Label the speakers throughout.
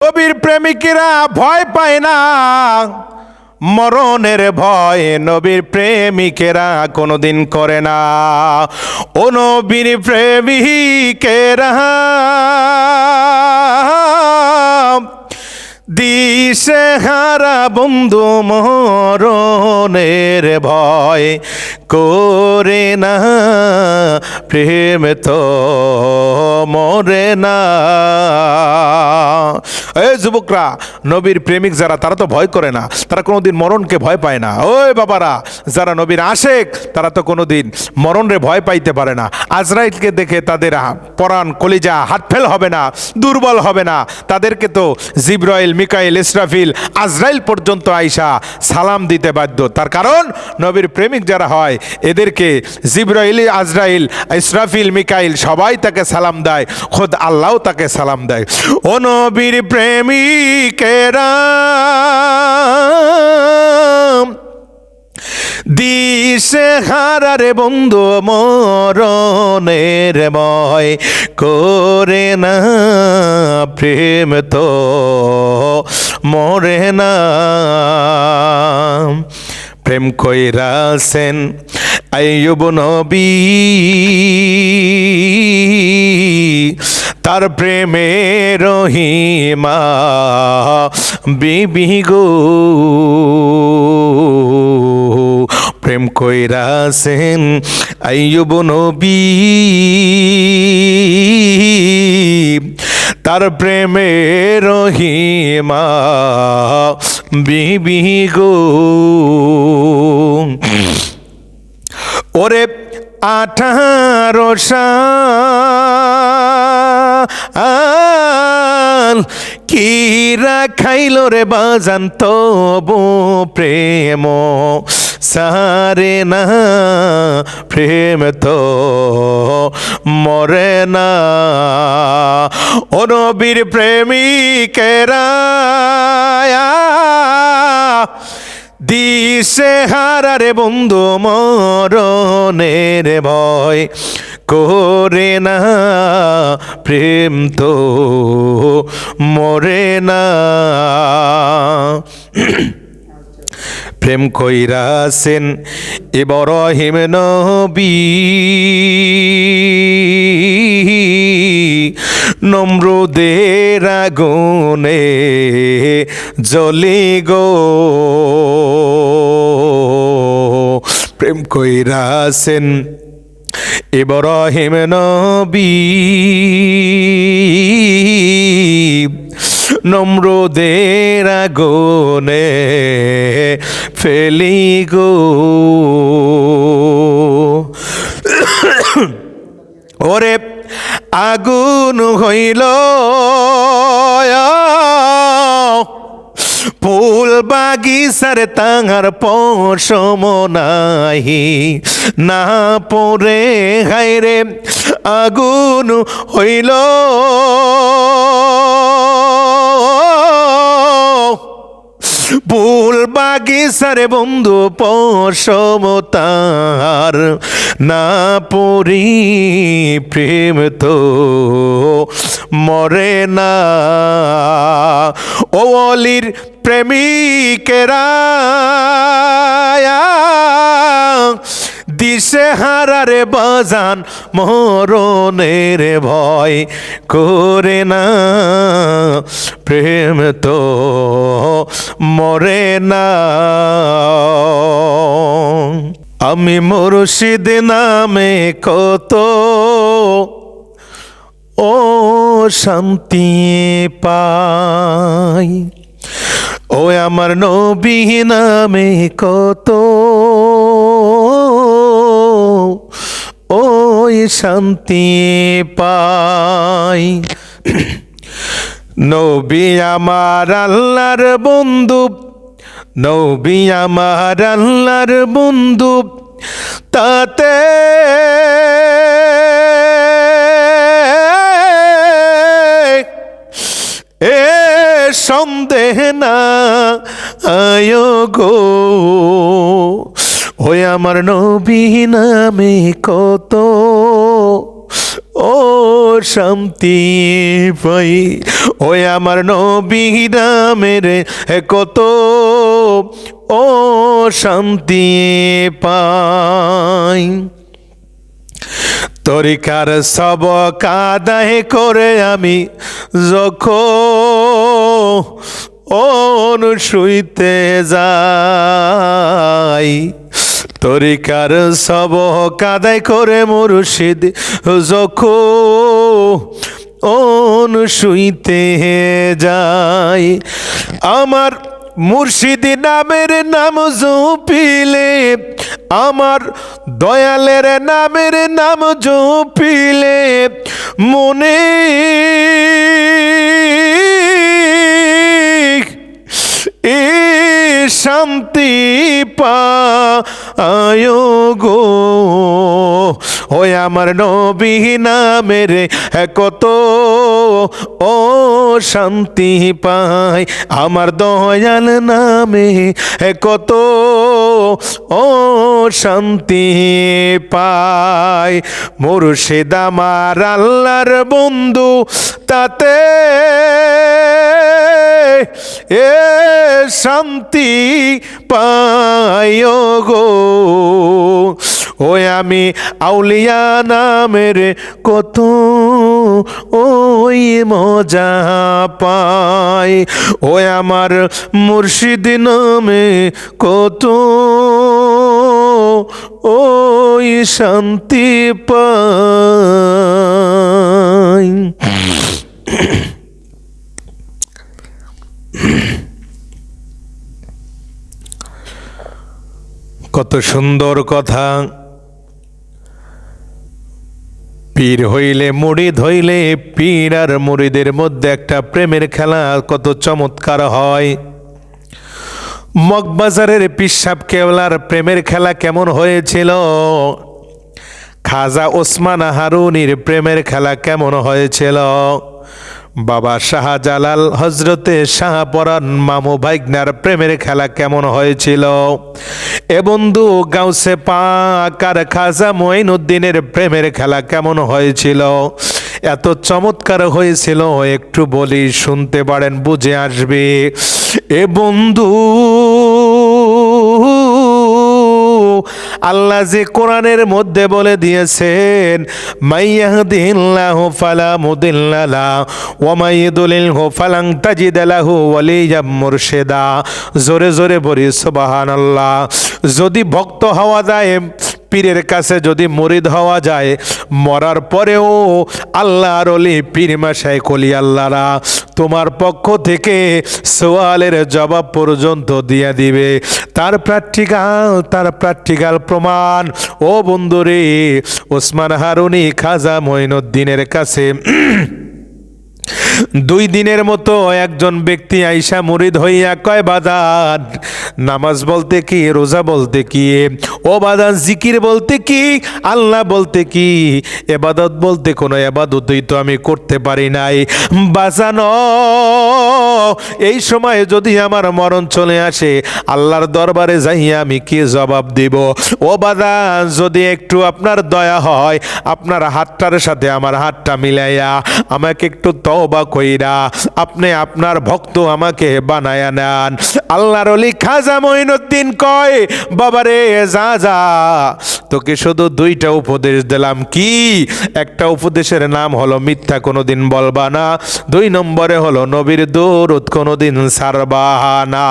Speaker 1: নবীর প্রেমিকেরা ভয় পায় না মরণের ভয়, নবীর প্রেমিকেরা কোনোদিন করে না। ও নবীর প্রেমিকেরা দিশেহারা বন্ধু মরণের ভয় করে না, প্রেম তো মরে না। এই যুবকরা, নবীর প্রেমিক যারা তারা তো ভয় করে না, তারা কোনোদিন মরণকে ভয় পায় না। ওই বাবারা, যারা নবীর আশেক তারা তো কোনোদিন মরণরে ভয় পাইতে পারে না। আজরাইলকে দেখে তাদের পরাণ কলিজা হাতফেল হবে না, দুর্বল হবে না। তাদেরকে তো জিবরাইল, মিকাইল, ইসরাফিল, আজরাইল পর্যন্ত আইসা সালাম দিতে বাধ্য। তার কারণ নবীর প্রেমিক যারা হয় এদেরকে জিবরাইল, আজরাইল, ইসরাফিল, মিকাইল সবাই তাকে সালাম দেয়, খোদ আল্লাহও তাকে সালাম দেয়। ও নবীর প্রেমিকেরা দিশেহারা রে বন্ধু মরণের ভয় করে না, প্রেম তো মরে না। প্রেম কইরাছেন আইয়ুব নবী, তার প্রেমে রহিমা বিবি গো। প্রেম কইরাছেন আইয়ুব নবী, তার প্রেমে রহিমা বিবি গো। ওরে 18 সাল কিরা খাইল রে বাজান তবু প্রেম সারে না, প্রেম তো মরে না। ও নবীর প্রেমিকেরা দিশেহারা রে বন্ধু মরণের ভয় করে না, প্রেম তো মরে না। প্রেম কইরাছেন ইব্রাহিম নবী, নমরুদের আগুনে জ্বলি গো। প্রেম কইরাছেন ইব্রাহিম নবী, নমরুদের আগুনে ফেলি গো। ওরে আগুন হইল ফুল বাগিচার তাঙার পশম নাহি, না পরে হায়রে আগুন হইল ফুল বাগিচারে বন্ধু পশম তার, না পরি প্রেম তো মরে না। ও অলির প্রেমিকেরা দিশেহারা রে বাজান মরণের ভয় করে না, প্রেম তো মরে না। আমি মুর্শিদ নামে কত ও শান্তি পাই, ও আমার নবী নামে কত ওই শান্তি পাই। নবী আমার আল্লাহর বন্ধু, নবী আমার আল্লাহর বন্ধু, তাতে এ সন্দেহ না আয় গো। ওই আমার নবী নামে কত ও শান্তি পাই। ওই আমার নবী নামের কত ও শান্তি পাই। তরিকার সবক আদায় করে আমি যখন শুইতে যাই, তরিকার সবক আদায় করে মুর্শিদ যখন শুইতে যাই, আমার মুর্শিদ নামের নাম জপিলে, আমার দয়ালের নামের নাম জপিলে মনে শান্তি পায় গো। ওই আমার নবী নামের কত ও শান্তি পাই, আমার দয়াল নামে কত ও শান্তি পাই। মুর্শিদ আমার আল্লাহর বন্ধু, তাতে এ শান্তি পায় গো। ওই আমি আউলিয়া নামের কত ওই মজা পাই, ওই আমার মুর্শিদ নামে কত ওই শান্তি পাই। কত সুন্দর কথা। পীর হইলে মুড়ি ধইলে, পীর আর মুড়িদের মধ্যে একটা প্রেমের খেলা কত চমৎকার হয়। মগবাজারের পিসাব কেওলার প্রেমের খেলা কেমন হয়েছিল, খাজা ওসমান হারুনির প্রেমের খেলা কেমন হয়েছিল, বাবা শাহজালাল হজরতে শাহপরান মামু ভাইগনার প্রেমের খেলা কেমন হয়েছিল, এ বন্ধু গাউসে পাক আর খাজা মঈনুদ্দিনের প্রেমের খেলা কেমন হয়েছিল। এত চমৎকার হয়েছিল, একটু বলি শুনতে পারেন, বুঝে আসবে। এ বন্ধু আল্লাহ যে কোরআনের মধ্যে বলে দিয়েছেন, মাইয়াহদিল্লাহু ফালা মুদিল্লা লাহু ওয়া মাইয়ুদ্লিলহু ফালান তাজিদ লাহু ওয়ালিয়্যাম মুরশিদা। জোরে জোরে বলি সুবহানাল্লাহ। যদি ভক্ত হওয়া যায়, পীরের কাছে যদি মুরিদ হওয়া যায়, মরার পরেও আল্লাহর ওলি পীর মাশায়েখ ওলি আল্লাহরা তোমার পক্ষ থেকে সওয়ালের জবাব পর্যন্ত দিয়ে দিবে। তার প্র্যাকটিক্যাল প্রমাণ ও বন্ধুরে, ওসমান হারুনি খাজা মঈনুদ্দিনের কাছে 2 দিনের মতো একজন ব্যক্তি আইসা মুরিদ হইয়া কয়, বাদান নামাজ বলতে কি, রোজা বলতে কি, ও বাদান জিকির বলতে কি, আল্লাহ বলতে কি, এবাদত বলতে কোনো এবাদতই তো আমি করতে পারি নাই বাজানো। এই সময়ে যদি আমার মরণ চলে আসে, আল্লাহর দরবারে যাইয়া আমি কি জবাব দিব? ও বাদান, যদি একটু আপনার দয়া হয়, আপনার হাতটার সাথে আমার হাতটা মিলাইয়া আমাকে একটু তওবা কইরা আপনি আপনার ভক্ত আমাকে বানায়া নেন। আল্লাহর ওলি খাজা মঈনুদ্দিন কয়, বাবারে যা তোকে শুধু 2টা উপদেশ দিলাম। কি? একটা উপদেশের নাম হলো মিথ্যা কোনোদিন বলবা না, 2 নম্বরে হলো নবীর দরুদ কোনোদিন ছাড়বা না।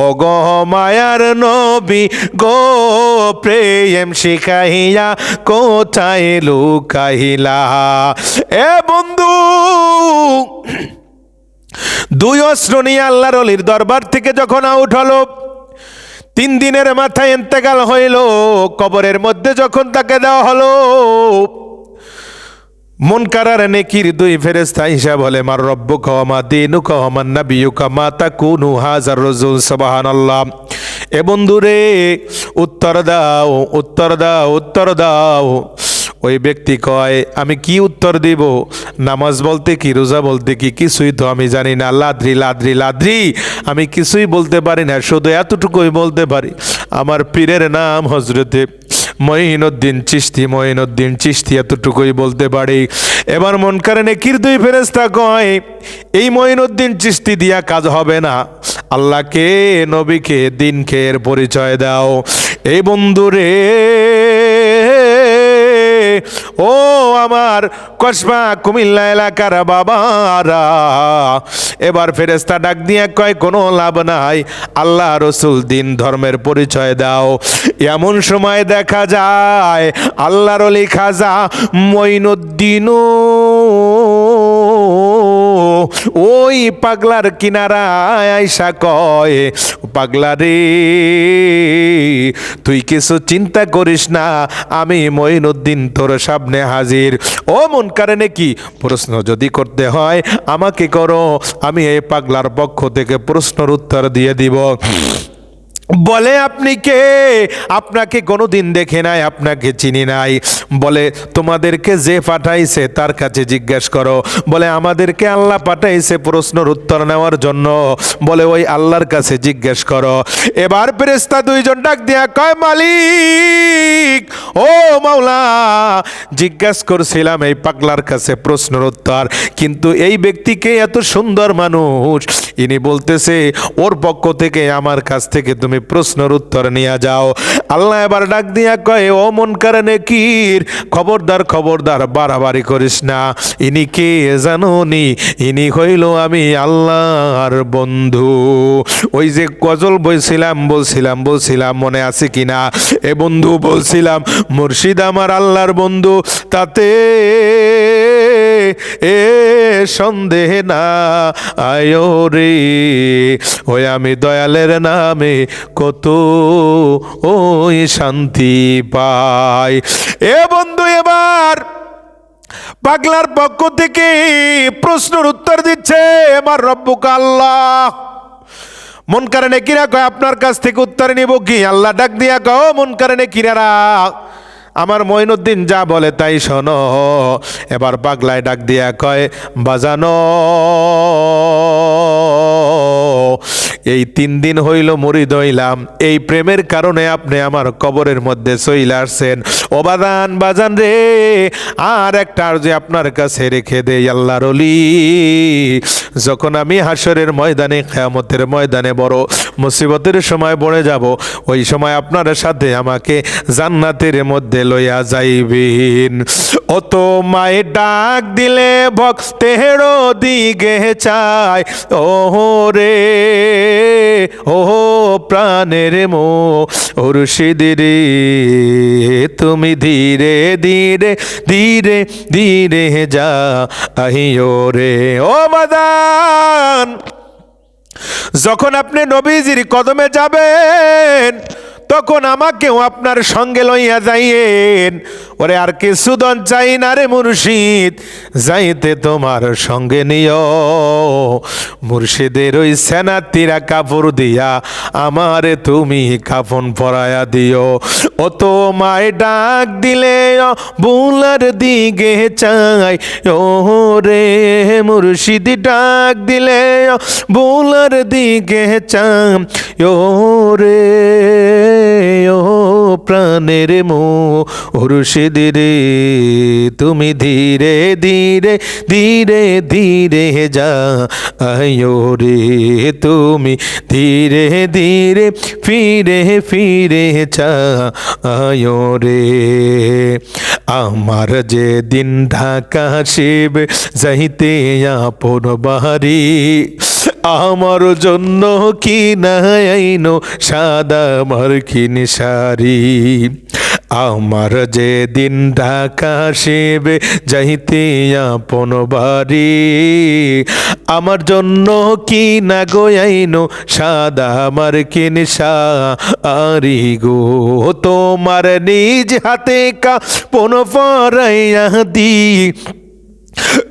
Speaker 1: ও গো মায়ার নবী গো, প্রেম শিখাইয়া কোথায় লুকাইলা। এ বন্ধু, 2 অস্ত্র নিয়ে আল্লাহর ওলির দরবার থেকে যখন আউট হলো, 3 দিনের মাথায় ইন্তেকাল হইল, কবরের মধ্যে যখন তাকে দেওয়া হলো, মুনকার আর নেকির 2 ফেরেশতা হিসাব বলে, মার রব্বুকা ওয়া মা দীনুকা ওয়া মান নাবিয়ুকা মা তাকুনু হাযার রাসূল। সুবহানাল্লাহ। এ বন্ধুরে, উত্তর দাও। ওই ব্যক্তি কয়, আমি কি উত্তর দিব? নামাজ বলতে কি, রোজা বলতে কি, কিছুই তো আমি জানি না। লাদ্রি আমি কিছুই বলতে পারি না, শুধু এতটুকুই বলতে পারি, আমার পীরের নাম হজরতে মঈনুদ্দিন চিশতি এতটুকুই বলতে পারি। এবার মুনকারে নেকির দুই ফেরেশতা কয়, এই মঈনুদ্দিন চিশতি দিয়া কাজ হবে না, আল্লাহকে, নবীকে, দিনকে এর পরিচয় দাও। এই বন্ধুরে, ও আমার কসবা কুমিল্লা এলাকার বাবারা, এবার ফেরেশতা ডাক দিয়ে কয়, কোনো লাভ নাই, আল্লাহ রসুল দিন ধর্মের পরিচয় দাও। এমন সময় দেখা যায় আল্লাহর ওলি খাজা মঈনুদ্দিনও ওই পাগলার কিনারায় আইসা কয়, পাগলা রে, তুই কিছু চিন্তা করিস না, আমি মঈনুদ্দিন তোর সামনে হাজির। ও মুনকারে নেকি, প্রশ্ন যদি করতে হয় আমাকে করো, আমি এই পাগলার পক্ষ থেকে প্রশ্নের উত্তর দিয়ে দিব। বলে, আপনি কে? আপনাকে কোনোদিন দেখে নাই, আপনাকে চিনি নাই। বলে, তোমাদেরকে যে পাঠাইছে তার কাছে জিজ্ঞেস করো। বলে, আমাদেরকে আল্লাহ পাঠাইছে প্রশ্নের উত্তর নেওয়ার জন্য। বলে, ওই আল্লাহর কাছে জিজ্ঞেস করো। এবার ফেরেশতা দুইজন ডাক দিয়া কয়, মালিক, ও মাওলা, জিজ্ঞেস করছিলাম এই পাগলার কাছে প্রশ্নের উত্তর, কিন্তু এই ব্যক্তিকে, এত সুন্দর মানুষ, ইনি বলতেছে ওর পক্ষ থেকে আমার কাছ থেকে তুমি প্রশ্নের উত্তর নিয়ে যাও। আল্লাহ এবার ডাক দিয়া কয়, ও মুনকারে নেকির, খবরদার খবরদার, বাড়াবাড়ি করিস না। ইনি কে জানো নি? ইনি হইল আমি আল্লাহর বন্ধু। ওই যে গজল বলছিলাম মনে আছে কিনা? এ বন্ধু বলছিলাম, মুর্শিদ আমার আল্লাহর বন্ধু, তাতে এ সন্দেহ না আয়ো রে, ওই আমি দয়ালের নামে কত ওই শান্তি পাই। এ বন্ধু, এবার পাগলার পক্ষ থেকে প্রশ্নের উত্তর দিচ্ছে আমার রব্বুক আল্লাহ। মুনকারে নেকিরা কয়, আপনার কাছ থেকে উত্তর নিব কি? আল্লাহ ডাক দিয়া কয়, মুনকারে নেকিরারা, আমার মঈনুদ্দিন যা বলে তাই শোনো। এবার পাগলায় ডাক দিয়া কয়, বাজানো, এই 3 দিন হইল মুরিদ হইলাম, এই প্রেমের কারণে আপনি আমার কবরের মধ্যে চইলা আসছেন। ও বাজান রে, আর একটা আরজি আপনার কাছে রেখে দেই আল্লাহর ওলি, যখন আমি হাসরের ময়দানে, কিয়ামতের ময়দানে বড় মুসিবতের সময় পড়ে যাব, ওই সময় আপনার সাথে আমাকে জান্নাতের মধ্যে লইয়া যাইবেন। ও তো মায়ে ডাক দিলে ভক্তের দিকে চায়, ও রে, ও প্রাণের মুর্শিদ রে, তুমি ধীরে ধীরে ধীরে ধীরে যা আহিও রে। ও বাদান, যখন আপনি নবীজির কদমে যাবেন, তখন আমাকেও আপনার সঙ্গে লইয়া যাইয়েন। ওরে আর কিছু দন চাই না রে মুর্শিদ, যাইতে তোমার সঙ্গে নিও। মুর্শিদের ওই সেনাতিরা কাপড় দিয়া আমারে তুমি কাফন পরায়া দিও। ও তো মায় ডাক দিলে বুলার দিকে চাই, ও রে মুর্শিদ ডাক দিলে বুলার দিকে চাই, ও রে, ও প্রাণের মুর্শিদ রে, তুমি ধীরে ধীরে ধীরে ধীরে যা আয়ো রে, তুমি ধীরে ধীরে ফিরে ফিরে যা আয়ো রে। আমার যে দিন ঢাকা শিব যাইতে আপন বাড়ি, আমার জন্য কি নাইনো সাদা মার্কিন শাড়ি। আমার যে দিন ঢাকা শিব যাইতে আপন বাড়ি, আমার জন্য কি না গোয়াইনো সাদা মার্কিন শাড়ি গো। তোমার নিজ হাতে কাপন পরাইয়া দি,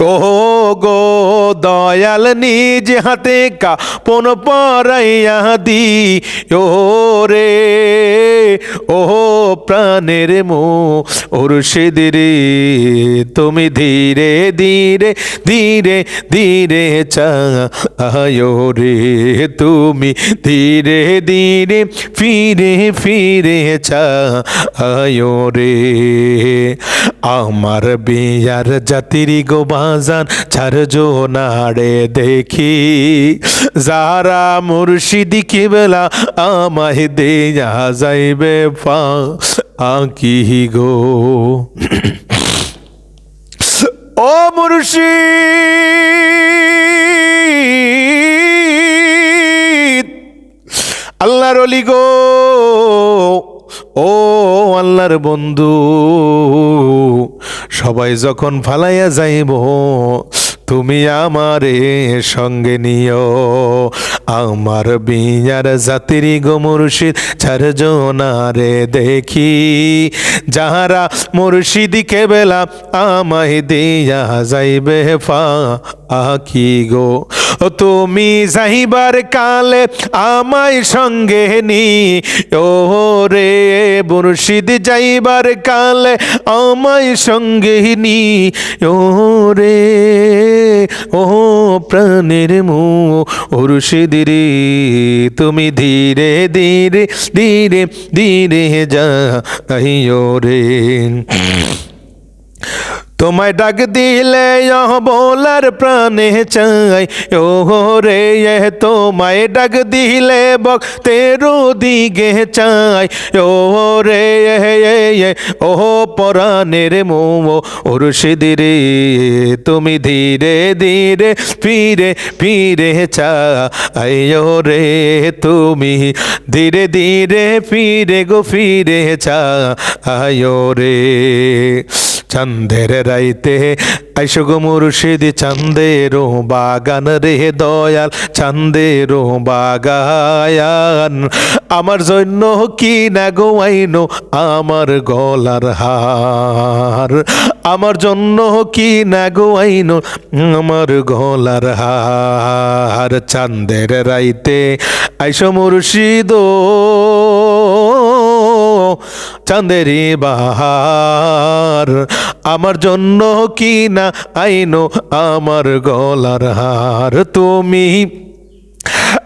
Speaker 1: ও গো দয়াল নিজ হাতে কাপন পরাইয়া দি ও রে ও প্রাণের মুর্শিদ রে তুমি ধীরে ধীরে ধীরে ধীরে চায়ো রে তুমি ধীরে ধীরে ফিরে ফিরে চায়ো রে আমার বিয়ার জাতির গো বাজান ছাড়জো নাড়ে দেখি যারা মুর্শিদি কিবলা আমায় দেয়া যাইবে কি গো ও মুর্শিদ আল্লাহর ওলি গো ও আল্লাহর বন্ধু সবাই যখন ফালাইয়া যাইব তুমি আমারে সঙ্গে নিও আমার বিয়ার জাতির গো মুর্শিদ ছাড়জো না রে দেখি যাহারা মুর্শিদি কেবেলা আমায় দিয়া যাইবে কি গো তুমি যাইবার কালে আমায় সঙ্গে নি ও রে মুর্শিদ যাইবার কালে আমায় সঙ্গে নি ও রে ও প্রাণের মুর্শিদ রে তুমি ধীরে ধীরে ধীরে ধীরে যাইও রে তোমায় ডাক দিলে বলার প্রাণে চাই ও রে তোমায় ডাক দিলে ভক্তের দিকে চাই ও রে ও পরাণের মুর্শিদ রে তুমি ধীরে ধীরে ফিরে ফিরে চাইও রে তুমি ধীরে ধীরে ফিরে গো ফিরে চাইও রে চাঁদের রাইতে আইসো গো মুর্শিদ চাঁদের বাগান রে দয়াল চাঁদের বাগান আমার জন্য কি না গো আইনো আমার গলার হার আমার জন্য কি না গো আইনো আমার গলার হার চাঁদের রাইতে আইসো মুর্শিদ চাঁদেরি বাহার আমার জন্য কি না আইনো আমার গলার হার তুমি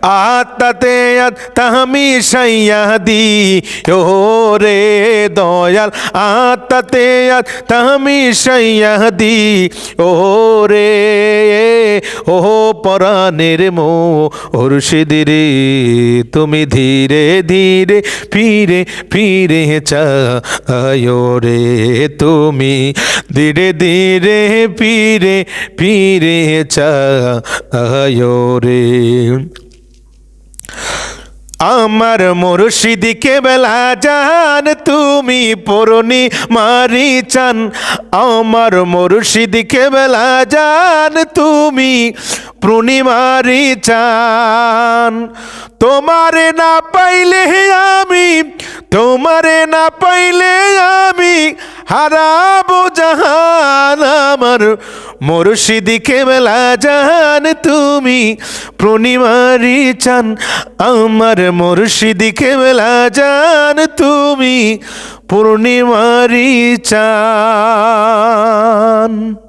Speaker 1: আত্মাতে আত্মামি সাইয়া দি ও রে দয়াল আত্মাতে আত্মামি সাইয়া দি ও রে ও পরাণের মুর্শিদ রে তুমি ধীরে ধীরে ফিরে ফিরে চায়ো রে তুমি ধীরে ধীরে ফিরে ফিরে চায়ো রে আমার মুর্শিদ কেবলা জান তুমি পূর্ণি মারি চান আমার মুর্শিদ কেবলা জান তুমি পূর্ণিমারি চান তোমারে না পাইলে আমি তোমারে না পাইলে আমি হারাবো জাহান আমার মুর্শিদ কেবলা জান তুমি পূর্ণিমারি চান আমার মুর্শিদ কেবলা জান তুমি পূর্ণিমারি চান।